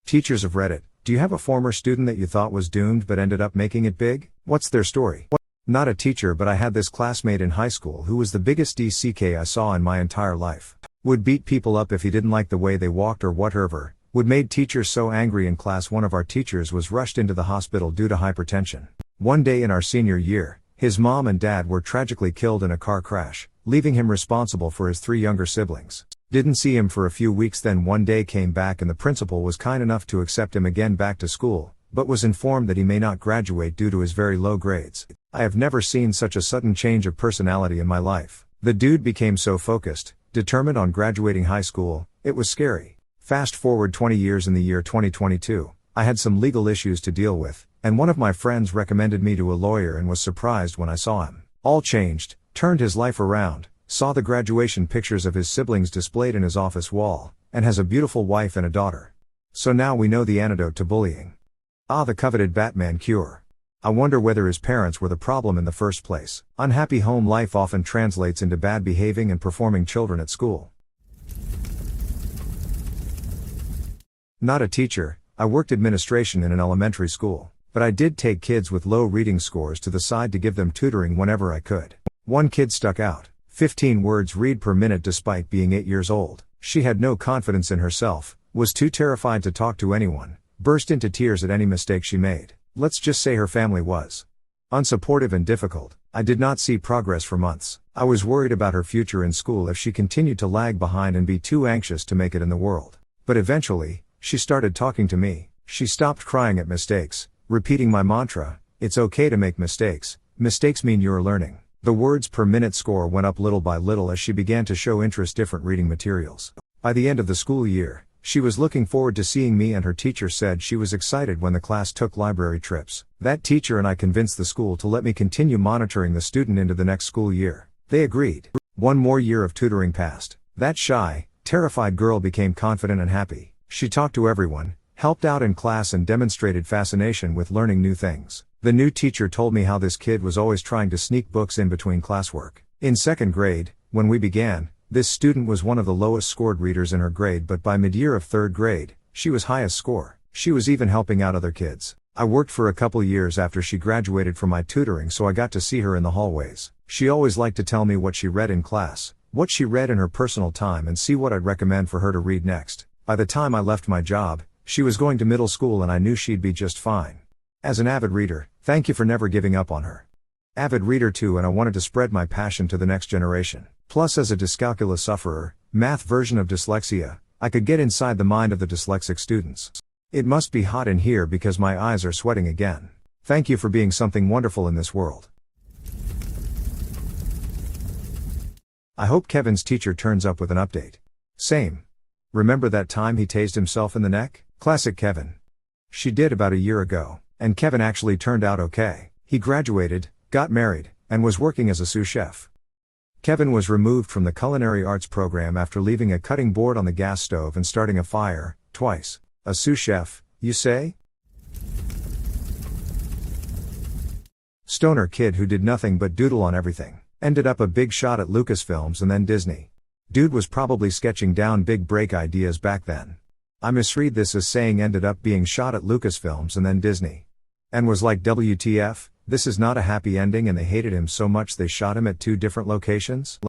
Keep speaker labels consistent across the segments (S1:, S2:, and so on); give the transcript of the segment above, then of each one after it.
S1: Teachers of Reddit, do you have a former student that you thought was doomed but ended up making it big? What's their story? Not a teacher, but I had this classmate in high school who was the biggest DCK I saw in my entire life. Would beat people up if he didn't like the way they walked or whatever. Would made teachers so angry in class one of our teachers was rushed into the hospital due to hypertension. One day in our senior year, his mom and dad were tragically killed in a car crash, leaving him responsible for his 3 younger siblings. Didn't see him for a few weeks, then one day came back and the principal was kind enough to accept him again back to school, but was informed that he may not graduate due to his very low grades. I have never seen such a sudden change of personality in my life. The dude became so focused, determined on graduating high school, it was scary. Fast forward 20 years in the year 2022, I had some legal issues to deal with, and one of my friends recommended me to a lawyer and was surprised when I saw him. All changed, turned his life around, saw the graduation pictures of his siblings displayed in his office wall, and has a beautiful wife and a daughter. So now we know the antidote to bullying. The coveted Batman cure. I wonder whether his parents were the problem in the first place. Unhappy home life often translates into bad behaving and performing children at school. Not a teacher, I worked administration in an elementary school, but I did take kids with low reading scores to the side to give them tutoring whenever I could. One kid stuck out. 15 words read per minute despite being 8 years old. She had no confidence in herself, was too terrified to talk to anyone, burst into tears at any mistake she made. Let's just say her family was unsupportive and difficult. I did not see progress for months. I was worried about her future in school if she continued to lag behind and be too anxious to make it in the world. But eventually, she started talking to me. She stopped crying at mistakes, repeating my mantra, "It's okay to make mistakes. Mistakes mean you're learning." The words per minute score went up little by little as she began to show interest in different reading materials. By the end of the school year, she was looking forward to seeing me, and her teacher said she was excited when the class took library trips. That teacher and I convinced the school to let me continue monitoring the student into the next school year. They agreed. One more year of tutoring passed. That shy, terrified girl became confident and happy. She talked to everyone, helped out in class, and demonstrated fascination with learning new things. The new teacher told me how this kid was always trying to sneak books in between classwork. In 2nd grade, when we began, this student was one of the lowest scored readers in her grade, but by mid-year of 3rd grade, she was highest score. She was even helping out other kids. I worked for a couple years after she graduated from my tutoring, so I got to see her in the hallways. She always liked to tell me what she read in class, what she read in her personal time, and see what I'd recommend for her to read next. By the time I left my job, she was going to middle school and I knew she'd be just fine. As an avid reader, thank you for never giving up on her. Avid reader too, and I wanted to spread my passion to the next generation. Plus, as a dyscalculia sufferer, math version of dyslexia, I could get inside the mind of the dyslexic students. It must be hot in here because my eyes are sweating again. Thank you for being something wonderful in this world. I hope Kevin's teacher turns up with an update. Same. Remember that time he tased himself in the neck? Classic Kevin. She did about a year ago, and Kevin actually turned out okay. He graduated, got married, and was working as a sous chef. Kevin was removed from the culinary arts program after leaving a cutting board on the gas stove and starting a fire, twice. A sous chef, you say? Stoner kid who did nothing but doodle on everything. Ended up a big shot at Lucasfilms and then Disney. Dude was probably sketching down big break ideas back then. I misread this as saying ended up being shot at Lucasfilms and then Disney. And was like, WTF, this is not a happy ending, and they hated him so much they shot him at 2 different locations?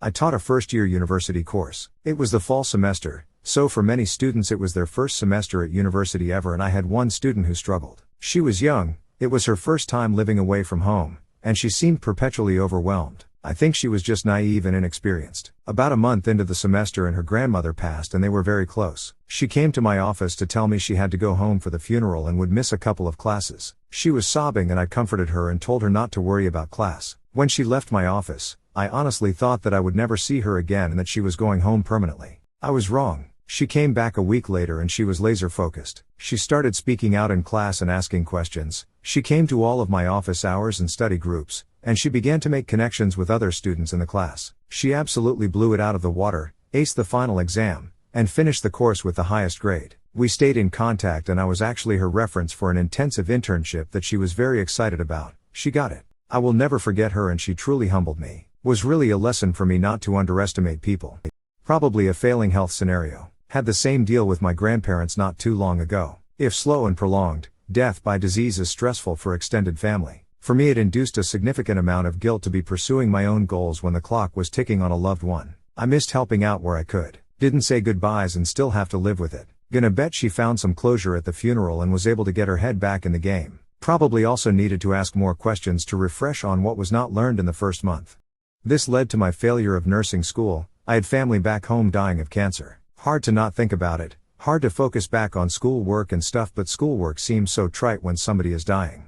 S1: I taught a first-year university course. It was the fall semester, so for many students it was their first semester at university ever, and I had one student who struggled. She was young, it was her first time living away from home, and she seemed perpetually overwhelmed. I think she was just naive and inexperienced. About a month into the semester and her grandmother passed and they were very close. She came to my office to tell me she had to go home for the funeral and would miss a couple of classes. She was sobbing and I comforted her and told her not to worry about class. When she left my office, I honestly thought that I would never see her again and that she was going home permanently. I was wrong. She came back a week later and she was laser focused. She started speaking out in class and asking questions. She came to all of my office hours and study groups, and she began to make connections with other students in the class. She absolutely blew it out of the water, aced the final exam, and finished the course with the highest grade. We stayed in contact and I was actually her reference for an intensive internship that she was very excited about. She got it. I will never forget her and she truly humbled me. Was really a lesson for me not to underestimate people. Probably a failing health scenario. Had the same deal with my grandparents not too long ago. If slow and prolonged, death by disease is stressful for extended family. For me, it induced a significant amount of guilt to be pursuing my own goals when the clock was ticking on a loved one. I missed helping out where I could. Didn't say goodbyes and still have to live with it. Gonna bet she found some closure at the funeral and was able to get her head back in the game. Probably also needed to ask more questions to refresh on what was not learned in the first month. This led to my failure of nursing school. I had family back home dying of cancer. Hard to not think about it, hard to focus back on schoolwork and stuff, but schoolwork seems so trite when somebody is dying.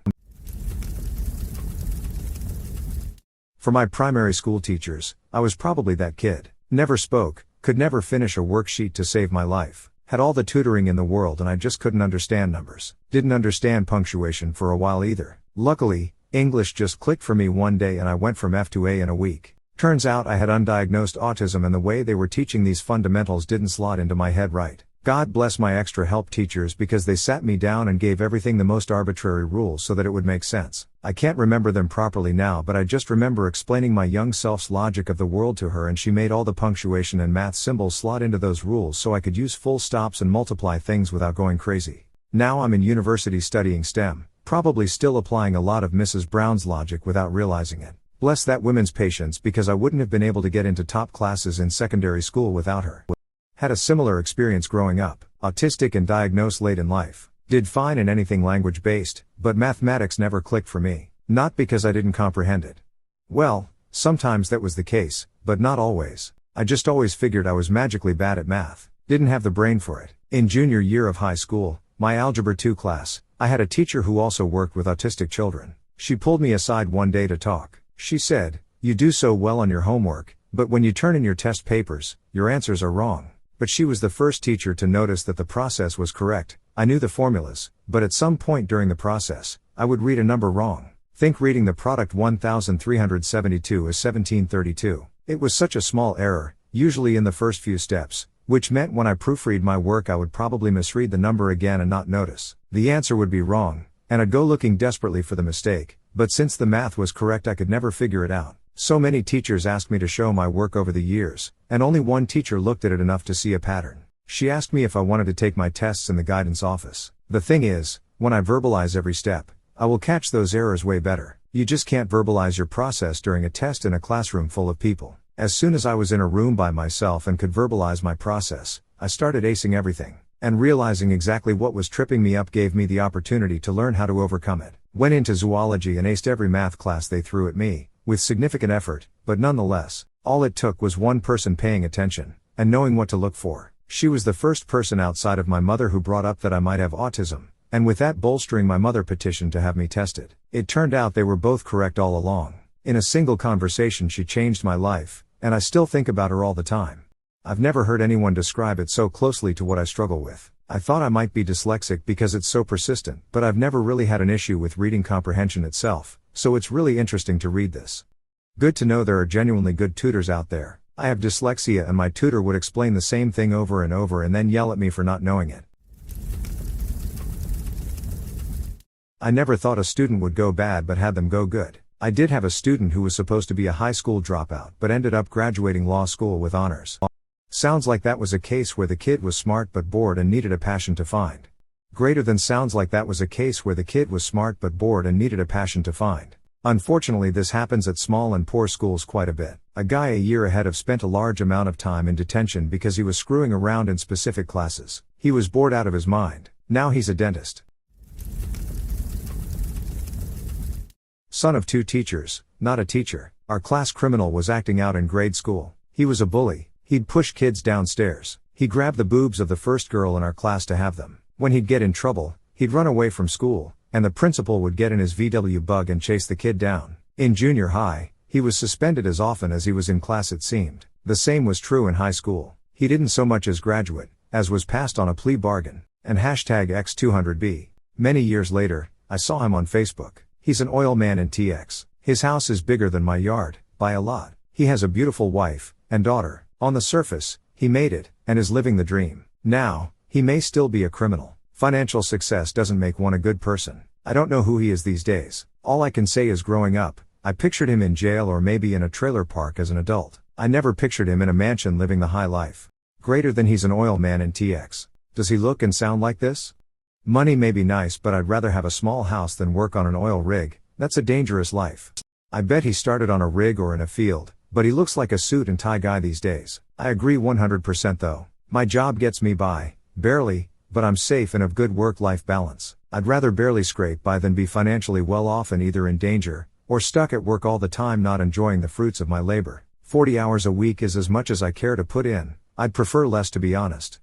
S1: For my primary school teachers, I was probably that kid. Never spoke, could never finish a worksheet to save my life. Had all the tutoring in the world and I just couldn't understand numbers. Didn't understand punctuation for a while either. Luckily, English just clicked for me one day and I went from F to A in a week. Turns out I had undiagnosed autism and the way they were teaching these fundamentals didn't slot into my head right. God bless my extra help teachers because they sat me down and gave everything the most arbitrary rules so that it would make sense. I can't remember them properly now, but I just remember explaining my young self's logic of the world to her and she made all the punctuation and math symbols slot into those rules so I could use full stops and multiply things without going crazy. Now I'm in university studying STEM, probably still applying a lot of Mrs. Brown's logic without realizing it. Bless that woman's patience because I wouldn't have been able to get into top classes in secondary school without her. Had a similar experience growing up, autistic and diagnosed late in life. Did fine in anything language-based, but mathematics never clicked for me. Not because I didn't comprehend it. Well, sometimes that was the case, but not always. I just always figured I was magically bad at math. Didn't have the brain for it. In junior year of high school, my Algebra 2 class, I had a teacher who also worked with autistic children. She pulled me aside one day to talk. She said, "You do so well on your homework, but when you turn in your test papers, your answers are wrong." But she was the first teacher to notice that the process was correct. I knew the formulas, but at some point during the process, I would read a number wrong. Think reading the product 1372 as 1732. It was such a small error, usually in the first few steps, which meant when I proofread my work I would probably misread the number again and not notice. The answer would be wrong, and I'd go looking desperately for the mistake, but since the math was correct I could never figure it out. So many teachers asked me to show my work over the years, and only one teacher looked at it enough to see a pattern. She asked me if I wanted to take my tests in the guidance office. The thing is, when I verbalize every step, I will catch those errors way better. You just can't verbalize your process during a test in a classroom full of people. As soon as I was in a room by myself and could verbalize my process, I started acing everything. And realizing exactly what was tripping me up gave me the opportunity to learn how to overcome it. Went into zoology and aced every math class they threw at me, with significant effort, but nonetheless, all it took was one person paying attention, and knowing what to look for. She was the first person outside of my mother who brought up that I might have autism, and with that bolstering my mother petitioned to have me tested. It turned out they were both correct all along. In a single conversation she changed my life, and I still think about her all the time. I've never heard anyone describe it so closely to what I struggle with. I thought I might be dyslexic because it's so persistent, but I've never really had an issue with reading comprehension itself. So it's really interesting to read this. Good to know there are genuinely good tutors out there. I have dyslexia and my tutor would explain the same thing over and over and then yell at me for not knowing it. I never thought a student would go bad but had them go good. I did have a student who was supposed to be a high school dropout but ended up graduating law school with honors. Sounds like that was a case where the kid was smart but bored and needed a passion to find. Greater than sounds like that was a case where the kid was smart but bored and needed a passion to find. Unfortunately this happens at small and poor schools quite a bit. A guy a year ahead of spent a large amount of time in detention because he was screwing around in specific classes. He was bored out of his mind. Now he's a dentist. Son of two teachers, not a teacher. Our class criminal was acting out in grade school. He was a bully. He'd push kids downstairs. He grabbed the boobs of the first girl in our class to have them. When he'd get in trouble, he'd run away from school, and the principal would get in his VW bug and chase the kid down. In junior high, he was suspended as often as he was in class it seemed. The same was true in high school. He didn't so much as graduate, as was passed on a plea bargain, and #X200B. Many years later, I saw him on Facebook. He's an oil man in TX. His house is bigger than my yard, by a lot. He has a beautiful wife, and daughter. On the surface, he made it, and is living the dream. Now, he may still be a criminal. Financial success doesn't make one a good person. I don't know who he is these days. All I can say is growing up, I pictured him in jail or maybe in a trailer park as an adult. I never pictured him in a mansion living the high life. Greater than he's an oil man in TX. Does he look and sound like this? Money may be nice, but I'd rather have a small house than work on an oil rig. That's a dangerous life. I bet he started on a rig or in a field, but he looks like a suit and tie guy these days. I agree 100% though. My job gets me by, barely, but I'm safe and have good work-life balance. I'd rather barely scrape by than be financially well off and either in danger, or stuck at work all the time not enjoying the fruits of my labor. 40 hours a week is as much as I care to put in. I'd prefer less, to be honest.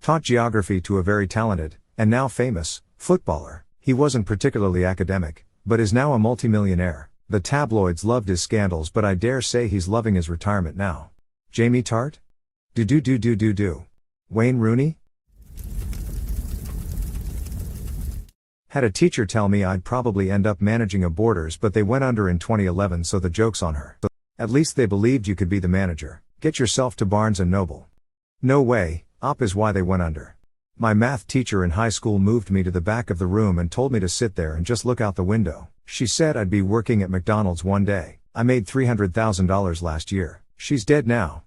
S1: Taught geography to a very talented, and now famous, footballer. He wasn't particularly academic, but is now a multimillionaire. The tabloids loved his scandals, but I dare say he's loving his retirement now. Jamie Tart? Do. Wayne Rooney? Had a teacher tell me I'd probably end up managing a Borders, but they went under in 2011, so the joke's on her. At least they believed you could be the manager. Get yourself to Barnes & Noble. No way, op is why they went under. My math teacher in high school moved me to the back of the room and told me to sit there and just look out the window. She said I'd be working at McDonald's one day. I made $300,000 last year. She's dead now.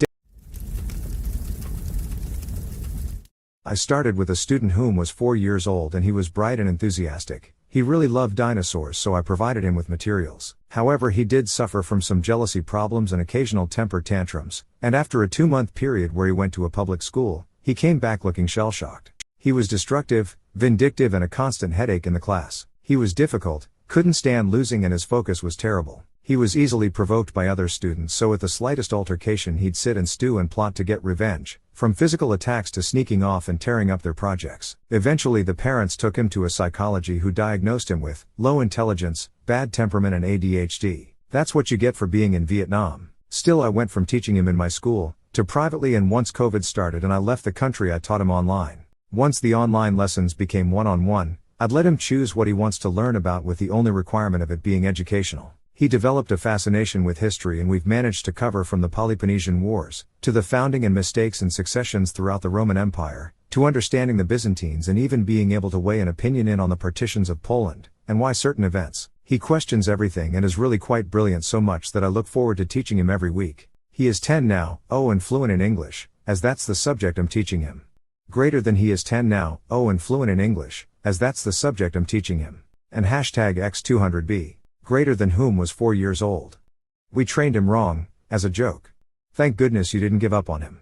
S1: I started with a student whom was 4 years old and he was bright and enthusiastic. He really loved dinosaurs, so I provided him with materials. However, he did suffer from some jealousy problems and occasional temper tantrums, and after a 2-month period where he went to a public school, he came back looking shell-shocked. He was destructive, vindictive, and a constant headache in the class. He was difficult, couldn't stand losing, and his focus was terrible. He was easily provoked by other students, so at the slightest altercation he'd sit and stew and plot to get revenge, from physical attacks to sneaking off and tearing up their projects. Eventually the parents took him to a psychologist who diagnosed him with low intelligence, bad temperament, and ADHD. That's what you get for being in Vietnam. Still, I went from teaching him in my school, to privately, and once COVID started and I left the country, I taught him online. Once the online lessons became one-on-one, I'd let him choose what he wants to learn about, with the only requirement of it being educational. He developed a fascination with history, and we've managed to cover from the Peloponnesian Wars, to the founding and mistakes and successions throughout the Roman Empire, to understanding the Byzantines, and even being able to weigh an opinion in on the partitions of Poland, and why certain events. He questions everything and is really quite brilliant, so much that I look forward to teaching him every week. He is 10 now, and fluent in English, as that's the subject I'm teaching him. Greater than he is 10 now, and fluent in English, as that's the subject I'm teaching him. And #X200B. Greater than whom was 4 years old. We trained him wrong, as a joke. Thank goodness you didn't give up on him.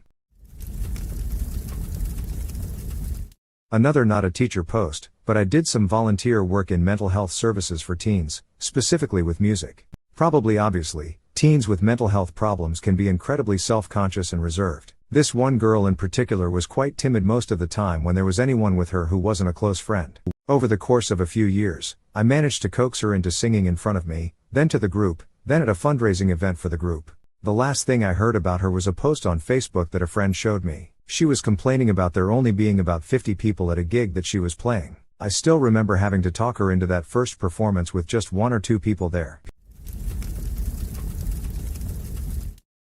S1: Another not a teacher post, but I did some volunteer work in mental health services for teens, specifically with music. Probably obviously, teens with mental health problems can be incredibly self-conscious and reserved. This one girl in particular was quite timid most of the time when there was anyone with her who wasn't a close friend. Over the course of a few years, I managed to coax her into singing in front of me, then to the group, then at a fundraising event for the group. The last thing I heard about her was a post on Facebook that a friend showed me. She was complaining about there only being about 50 people at a gig that she was playing. I still remember having to talk her into that first performance with just 1 or 2 people there.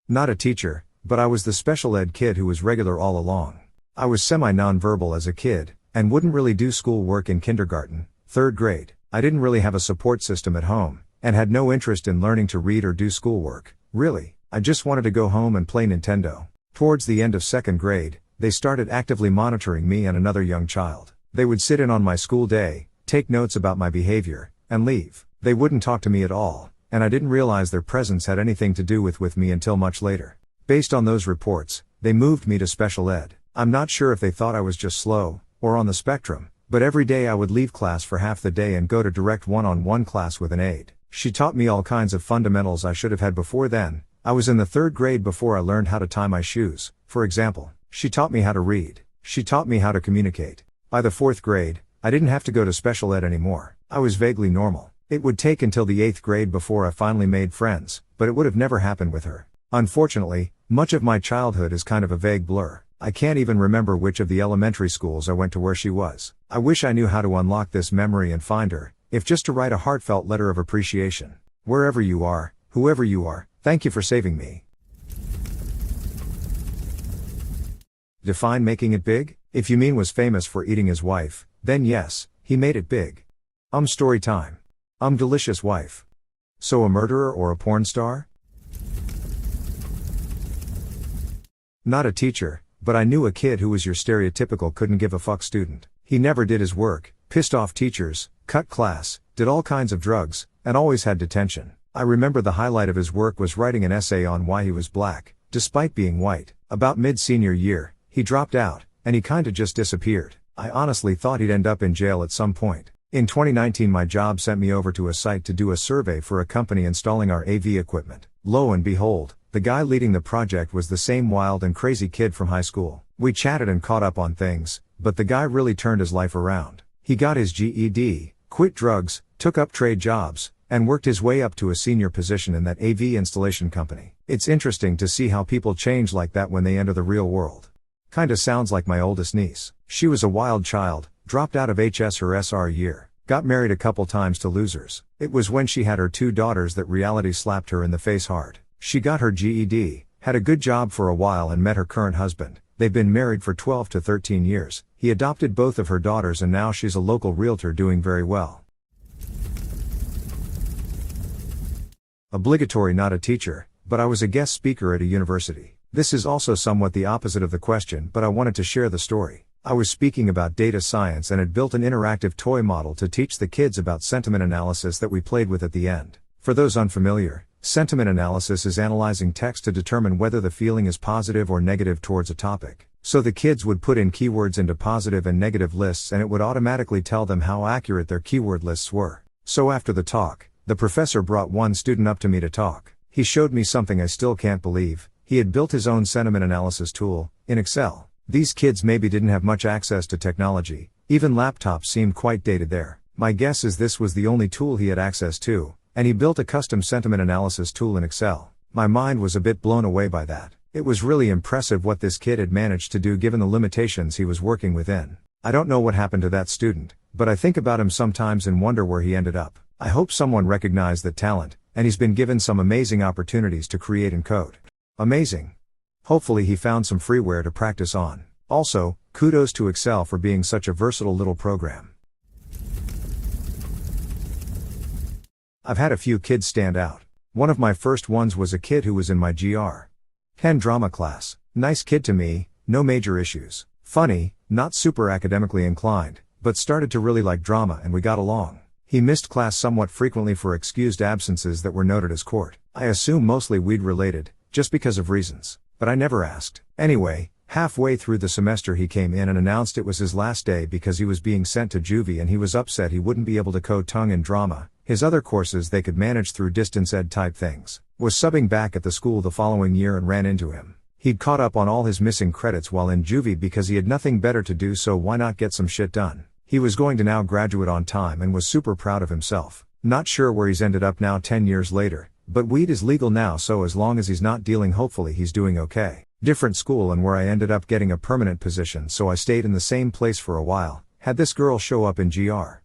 S1: Not a teacher, but I was the special ed kid who was regular all along. I was semi-nonverbal as a kid, and wouldn't really do school work in kindergarten, 3rd grade. I didn't really have a support system at home, and had no interest in learning to read or do schoolwork. Really, I just wanted to go home and play Nintendo. Towards the end of 2nd grade, they started actively monitoring me and another young child. They would sit in on my school day, take notes about my behavior, and leave. They wouldn't talk to me at all, and I didn't realize their presence had anything to do with me until much later. Based on those reports, they moved me to special ed. I'm not sure if they thought I was just slow, or on the spectrum, but every day I would leave class for half the day and go to direct one-on-one class with an aide. She taught me all kinds of fundamentals I should have had before then. I was in the 3rd grade before I learned how to tie my shoes, for example. She taught me how to read. She taught me how to communicate. By the 4th grade, I didn't have to go to special ed anymore. I was vaguely normal. It would take until the 8th grade before I finally made friends, but it would have never happened with her. Unfortunately, much of my childhood is kind of a vague blur. I can't even remember which of the elementary schools I went to where she was. I wish I knew how to unlock this memory and find her, if just to write a heartfelt letter of appreciation. Wherever you are, whoever you are, thank you for saving me. Define making it big? If you mean was famous for eating his wife, then yes, he made it big. Story time. Delicious wife. So a murderer or a porn star? Not a teacher, but I knew a kid who was your stereotypical couldn't give a fuck student. He never did his work, pissed off teachers, cut class, did all kinds of drugs, and always had detention. I remember the highlight of his work was writing an essay on why he was black, despite being white. About mid-senior year, he dropped out, and he kinda just disappeared. I honestly thought he'd end up in jail at some point. In 2019 my job sent me over to a site to do a survey for a company installing our AV equipment. Lo and behold, the guy leading the project was the same wild and crazy kid from high school. We chatted and caught up on things, but the guy really turned his life around. He got his GED, quit drugs, took up trade jobs, and worked his way up to a senior position in that AV installation company. It's interesting to see how people change like that when they enter the real world. Kinda sounds like my oldest niece. She was a wild child, dropped out of HS her SR year, got married a couple times to losers. It was when she had her 2 daughters that reality slapped her in the face hard. She got her GED, had a good job for a while and met her current husband. They've been married for 12 to 13 years. He adopted both of her daughters and now she's a local realtor doing very well. Obligatory, not a teacher, but I was a guest speaker at a university. This is also somewhat the opposite of the question, but I wanted to share the story. I was speaking about data science and had built an interactive toy model to teach the kids about sentiment analysis that we played with at the end. For those unfamiliar, sentiment analysis is analyzing text to determine whether the feeling is positive or negative towards a topic. So the kids would put in keywords into positive and negative lists and it would automatically tell them how accurate their keyword lists were. So after the talk, the professor brought one student up to me to talk. He showed me something I still can't believe. He had built his own sentiment analysis tool, in Excel. These kids maybe didn't have much access to technology, even laptops seemed quite dated there. My guess is this was the only tool he had access to, and he built a custom sentiment analysis tool in Excel. My mind was a bit blown away by that. It was really impressive what this kid had managed to do given the limitations he was working within. I don't know what happened to that student, but I think about him sometimes and wonder where he ended up. I hope someone recognized that talent, and he's been given some amazing opportunities to create and code. Amazing. Hopefully he found some freeware to practice on. Also, kudos to Excel for being such a versatile little program. I've had a few kids stand out. One of my first ones was a kid who was in my GR 10 drama class. Nice kid to me, no major issues. Funny, not super academically inclined, but started to really like drama and we got along. He missed class somewhat frequently for excused absences that were noted as court. I assume mostly weed related, just because of reasons. But I never asked. Anyway, halfway through the semester he came in and announced it was his last day because he was being sent to juvie and he was upset he wouldn't be able to code tongue and drama. His other courses they could manage through distance ed type things. Was subbing back at the school the following year and ran into him. He'd caught up on all his missing credits while in juvie because he had nothing better to do, so why not get some shit done? He was going to now graduate on time and was super proud of himself. Not sure where he's ended up now 10 years later. But weed is legal now, so as long as he's not dealing hopefully he's doing okay. Different school and where I ended up getting a permanent position, so I stayed in the same place for a while. Had this girl show up in GR9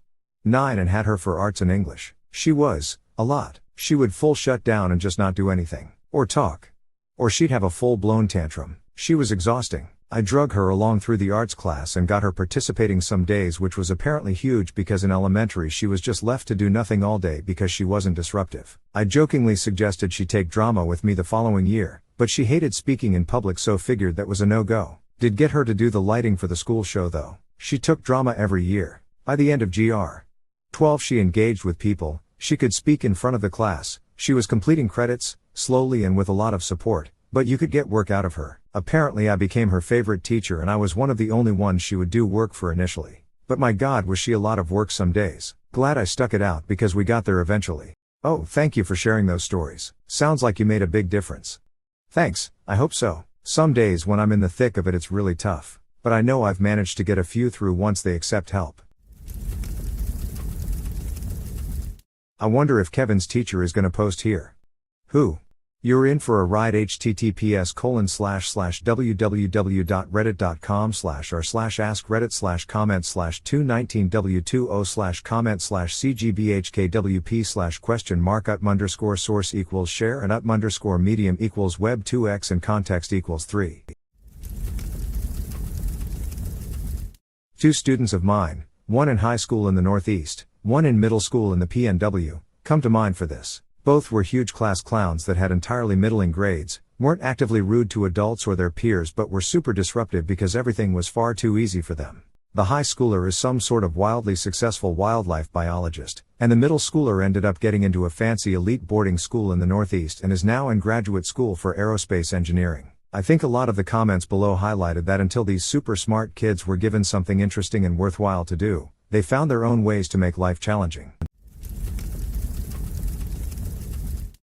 S1: and had her for arts and English. She was, a lot. She would full shut down and just not do anything. Or talk. Or she'd have a full-blown tantrum. She was exhausting. I drug her along through the arts class and got her participating some days, which was apparently huge because in elementary she was just left to do nothing all day because she wasn't disruptive. I jokingly suggested she take drama with me the following year, but she hated speaking in public, so figured that was a no-go. Did get her to do the lighting for the school show though. She took drama every year. By the end of GR12 she engaged with people, she could speak in front of the class, she was completing credits, slowly and with a lot of support, but you could get work out of her. Apparently I became her favorite teacher and I was one of the only ones she would do work for initially. But my God, was she a lot of work some days. Glad I stuck it out because we got there eventually. Oh, thank you for sharing those stories. Sounds like you made a big difference. Thanks, I hope so. Some days when I'm in the thick of it it's really tough, but I know I've managed to get a few through once they accept help. I wonder if Kevin's teacher is gonna post here. Who? You're in for a ride. https://www.reddit.com/r/askreddit/comment/219w2o/comment/cgBHKWP/question mark _source =share and _medium =web 2x and context =3. Two students of mine, one in high school in the Northeast, one in middle school in the PNW, come to mind for this. Both were huge class clowns that had entirely middling grades, weren't actively rude to adults or their peers but were super disruptive because everything was far too easy for them. The high schooler is some sort of wildly successful wildlife biologist, and the middle schooler ended up getting into a fancy elite boarding school in the Northeast and is now in graduate school for aerospace engineering. I think a lot of the comments below highlighted that until these super smart kids were given something interesting and worthwhile to do, they found their own ways to make life challenging.